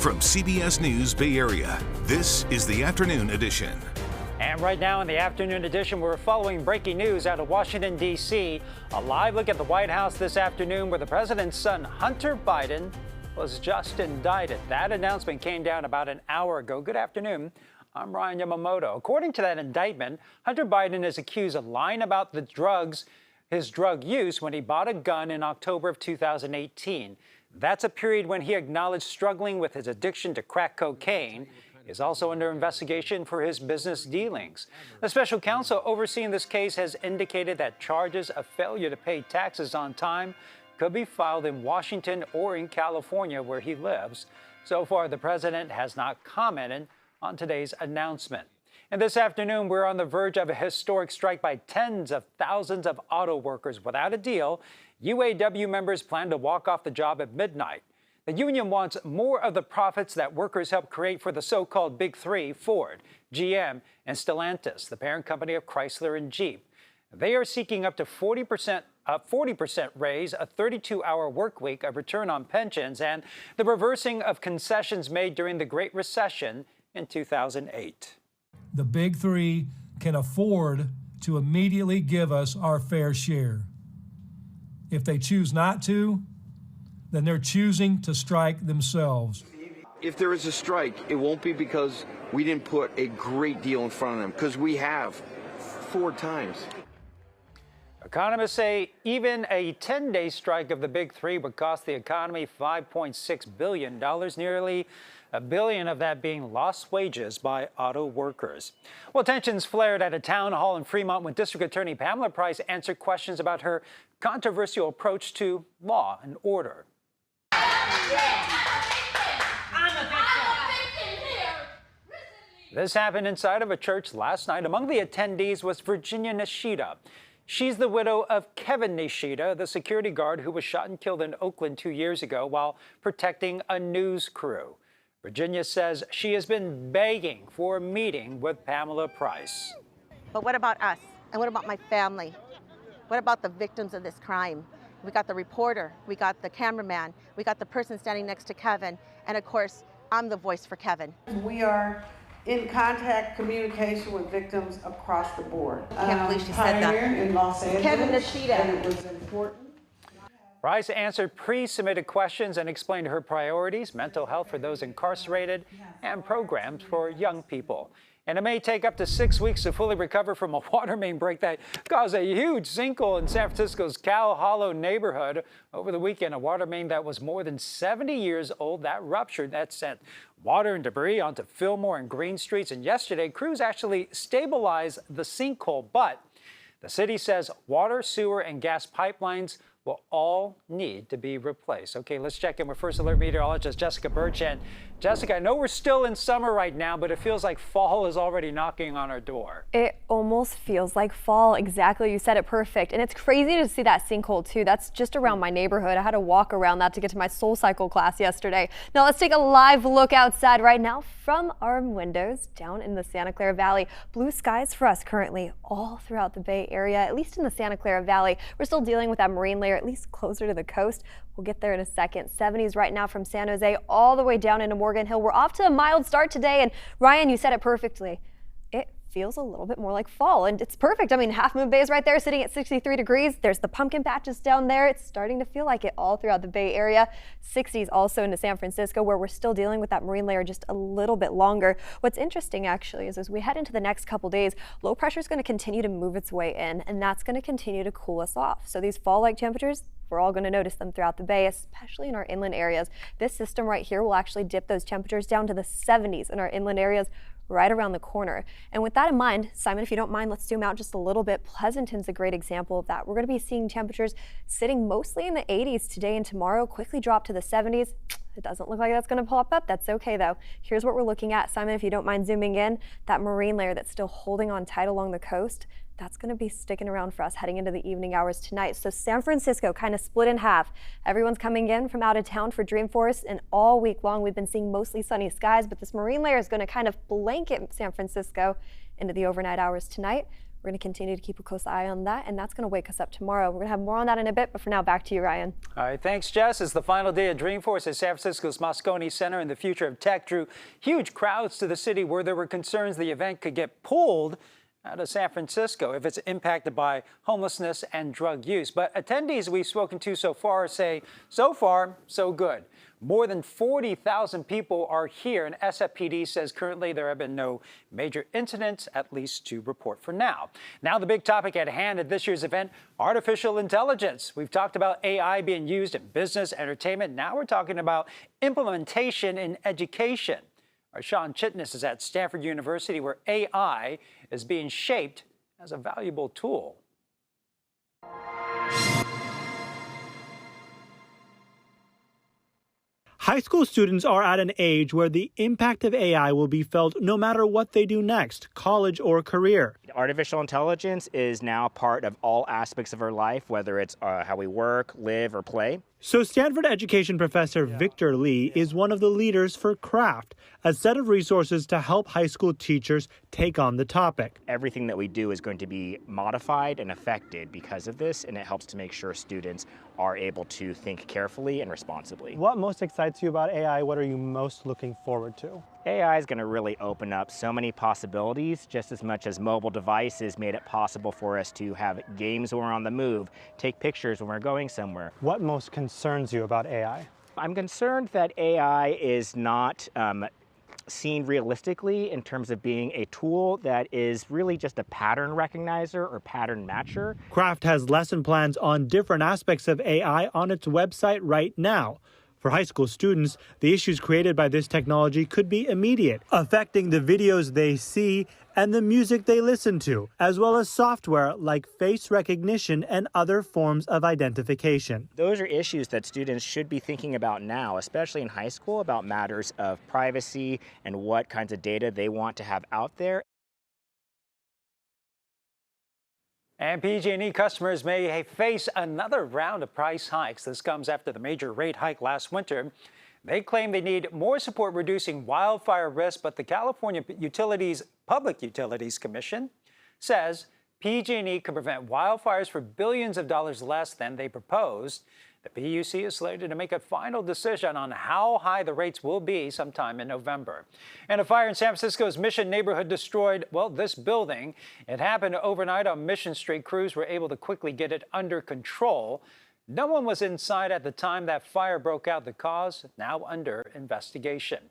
From CBS News Bay Area, this is the Afternoon Edition. And right now in the Afternoon Edition, we're following breaking news out of Washington, D.C. A live look at the White House this afternoon where the president's son, Hunter Biden, was just indicted. That announcement came down about an hour ago. Good afternoon. I'm Ryan Yamamoto. According to that indictment, Hunter Biden is accused of lying about his drug use when he bought a gun in October of 2018. That's a period when he acknowledged struggling with his addiction to crack cocaine. He is also under investigation for his business dealings. The special counsel overseeing this case has indicated that charges of failure to pay taxes on time could be filed in Washington or in California, where he lives. So far, the president has not commented on today's announcement. And this afternoon, we're on the verge of a historic strike by tens of thousands of auto workers without a deal. UAW members plan to walk off the job at midnight. The union wants more of the profits that workers helped create for the so-called Big Three, Ford, GM, and Stellantis, the parent company of Chrysler and Jeep. They are seeking up to 40% raise, a 32-hour work week, a return on pensions, and the reversing of concessions made during the Great Recession in 2008. The Big Three can afford to immediately give us our fair share. If they choose not to, then they're choosing to strike themselves. If there is a strike, it won't be because we didn't put a great deal in front of them, because we have 4 times. Economists say even a 10-day strike of the Big Three would cost the economy $5.6 billion, nearly $1 billion of that being lost wages by auto workers. Well, tensions flared at a town hall in Fremont when District Attorney Pamela Price answered questions about her controversial approach to law and order. This happened inside of a church last night. Among the attendees was Virginia Nishida. She's the widow of Kevin Nishida, the security guard who was shot and killed in Oakland 2 years ago while protecting a news crew. Virginia says she has been begging for a meeting with Pamela Price. But what about us? And what about my family? What about the victims of this crime? We got the reporter, we got the cameraman, we got the person standing next to Kevin, and of course, I'm the voice for Kevin. We are in contact communication with victims across the board. I can't believe she said that. In Los Angeles, Kevin Nishida. and it was important. Price answered pre-submitted questions and explained her priorities, mental health for those incarcerated, and programs for young people. And it may take up to 6 weeks to fully recover from a water main break that caused a huge sinkhole in San Francisco's Cow Hollow neighborhood. Over the weekend, a water main that was more than 70 years old that ruptured. That sent water and debris onto Fillmore and Green Streets. And yesterday, crews actually stabilized the sinkhole. But the city says water, sewer, and gas pipelines will all need to be replaced. Okay, let's check in with First Alert meteorologist Jessica Birch. And Jessica, I know we're still in summer right now, but it feels like fall is already knocking on our door. It almost feels like fall. Exactly. You said it perfect. And it's crazy to see that sinkhole too. That's just around my neighborhood. I had to walk around that to get to my Soul Cycle class yesterday. Now let's take a live look outside right now from our windows down in the Santa Clara Valley. Blue skies for us currently all throughout the Bay Area, at least in the Santa Clara Valley. We're still dealing with that marine layer, at least closer to the coast. We'll get there in a second. 70s right now from San Jose all the way down into Morgan Hill. We're off to a mild start today. And Ryan, you said it perfectly. It feels a little bit more like fall, and it's perfect. I mean, Half Moon Bay is right there sitting at 63 degrees. There's the pumpkin patches down there. It's starting to feel like it all throughout the Bay Area. 60s also into San Francisco, where we're still dealing with that marine layer just a little bit longer. What's interesting actually is as we head into the next couple days, low pressure is going to continue to move its way in, and that's going to continue to cool us off. So these fall-like temperatures, we're all going to notice them throughout the Bay, especially in our inland areas. This system right here will actually dip those temperatures down to the 70s in our inland areas right around the corner. And with that in mind, Simon, if you don't mind, let's zoom out just a little bit. Pleasanton's a great example of that. We're going to be seeing temperatures sitting mostly in the 80s today and tomorrow, quickly drop to the 70s. It doesn't look like that's going to pop up. That's okay, though. Here's what we're looking at. Simon, if you don't mind zooming in, that marine layer that's still holding on tight along the coast, that's going to be sticking around for us heading into the evening hours tonight. So San Francisco kind of split in half. Everyone's coming in from out of town for Dreamforce, and all week long we've been seeing mostly sunny skies, but this marine layer is going to kind of blanket San Francisco into the overnight hours tonight. We're going to continue to keep a close eye on that, and that's going to wake us up tomorrow. We're going to have more on that in a bit, but for now, back to you, Ryan. All right, thanks, Jess. It's the final day of Dreamforce at San Francisco's Moscone Center, and the future of tech drew huge crowds to the city where there were concerns the event could get pulled out of San Francisco if it's impacted by homelessness and drug use. But attendees we've spoken to so far say, so far, so good. More than 40,000 people are here, and SFPD says currently there have been no major incidents, at least to report for now. Now the big topic at hand at this year's event, artificial intelligence. We've talked about AI being used in business, entertainment. Now we're talking about implementation in education. Our Sean Chitness is at Stanford University, where AI is being shaped as a valuable tool. High school students are at an age where the impact of AI will be felt no matter what they do next, college or career. Artificial intelligence is now part of all aspects of our life, whether it's how we work, live, or play. So Stanford education professor Victor Lee is one of the leaders for CRAFT, a set of resources to help high school teachers take on the topic. Everything that we do is going to be modified and affected because of this, and it helps to make sure students are able to think carefully and responsibly. What most excites you about AI? What are you most looking forward to? AI is going to really open up so many possibilities, just as much as mobile devices made it possible for us to have games when we're on the move, take pictures when we're going somewhere. What most concerns you about AI? I'm concerned that AI is not seen realistically in terms of being a tool that is really just a pattern recognizer or pattern matcher. CRAFT has lesson plans on different aspects of AI on its website right now. For high school students, the issues created by this technology could be immediate, affecting the videos they see and the music they listen to, as well as software like face recognition and other forms of identification. Those are issues that students should be thinking about now, especially in high school, about matters of privacy and what kinds of data they want to have out there. And PG&E customers may face another round of price hikes. This comes after the major rate hike last winter. They claim they need more support reducing wildfire risk, but the California Public Utilities Commission says PG&E could prevent wildfires for billions of dollars less than they proposed. The PUC is slated to make a final decision on how high the rates will be sometime in November. And a fire in San Francisco's Mission neighborhood destroyed, well, this building. It happened overnight on Mission Street. Crews were able to quickly get it under control. No one was inside at the time that fire broke out. The cause now under investigation.